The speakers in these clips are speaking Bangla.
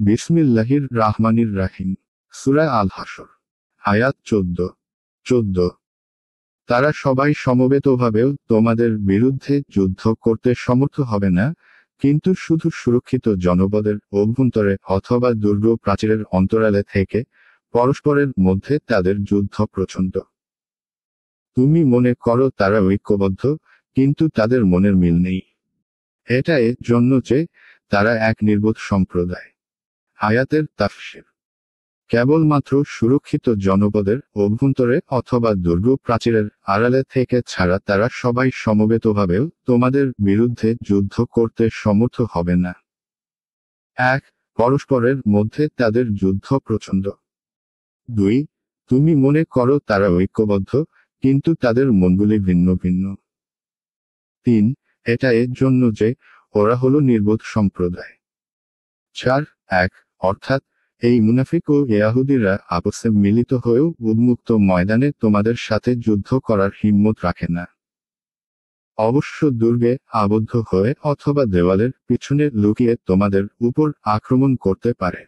বিসমিল্লাহির রাহমানির রাহিম। সূরা আল হাসর। আয়াত 14। তারা সবাই সমবেতভাবেও তোমাদের বিরুদ্ধে যুদ্ধ করতে সমর্থ হবে না, কিন্তু শুধু সুরক্ষিত জনপদের অভ্যন্তরে অথবা দুর্গ প্রাচীরের অন্তরালে থেকে পরস্পরের মধ্যে তাদের যুদ্ধ প্রচণ্ড। তুমি মনে করো তারা ঐক্যবদ্ধ, কিন্তু তাদের মনের মিল নেই। এটা এর জন্য যে তারা এক নির্বোধ সম্প্রদায়। আয়াতের তাফসীর। কেবলমাত্র সুরক্ষিত জনপদের অভ্যন্তরে অথবা দুর্গ প্রাচীরের আড়ালে থেকে ছাড়া তারা সবাই সমবেতভাবেও তোমাদের বিরুদ্ধে যুদ্ধ করতে সমর্থ হবে না। 1. পরস্পরের মধ্যে তাদের যুদ্ধ প্রচণ্ড। 2. তুমি মনে করো তারা ঐক্যবদ্ধ, কিন্তু তাদের মনগুলি ভিন্ন ভিন্ন। 3. এটা এর জন্য যে ওরা হলো নির্বোধ সম্প্রদায়। 4. 1. অর্থাৎ এই মুনাফিক ও ইয়াহুদীরা আপসে মিলিত হয়েও উন্মুক্ত ময়দানে তোমাদের সাথে যুদ্ধ করার হিম্মত রাখে না। অবশ্য দুর্গে আবদ্ধ হয়ে অথবা দেওয়ালের পিছনে লুকিয়ে তোমাদের উপর আক্রমণ করতে পারে।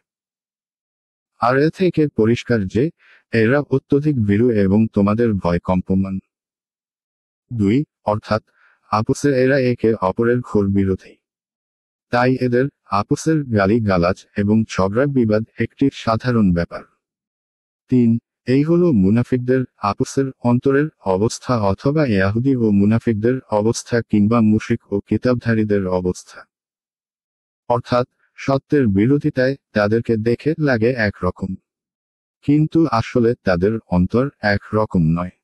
আর এ থেকে পরিষ্কার যে এরা অত্যধিক ভীরু এবং তোমাদের ভয় কম্পমান। 2. অর্থাৎ আপসে এরা একে অপরের ঘোর বিরোধী। তাই এদের আপসের গালি গালাজ এবং ঝগড়া বিবাদ একটি সাধারণ ব্যাপার। 3. এই হলো মুনাফিকদের আপসের অন্তরের অবস্থা অথবা ইয়াহুদী ও মুনাফিকদের অবস্থা কিংবা মুশরিক ও কিতাবধারীদের অবস্থা। অর্থাৎ সত্যের বিরোধিতায় তাদেরকে দেখে লাগে একরকম, কিন্তু আসলে তাদের অন্তর এক রকম নয়।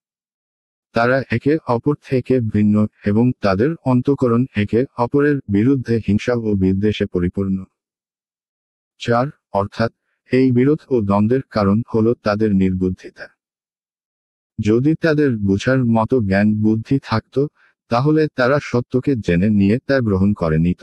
তারা একে অপর থেকে ভিন্ন এবং তাদের অন্তঃকরণ একে অপরের বিরুদ্ধে হিংসা ও বিদ্বেষে পরিপূর্ণ। 4. অর্থাৎ এই বিরোধ ও দ্বন্দ্বের কারণ হলো তাদের নির্বুদ্ধিতা। যদি তাদের বুঝার মতো জ্ঞান বুদ্ধি থাকত, তাহলে তারা সত্যকে জেনে নিয়ে তা গ্রহণ করে নিত।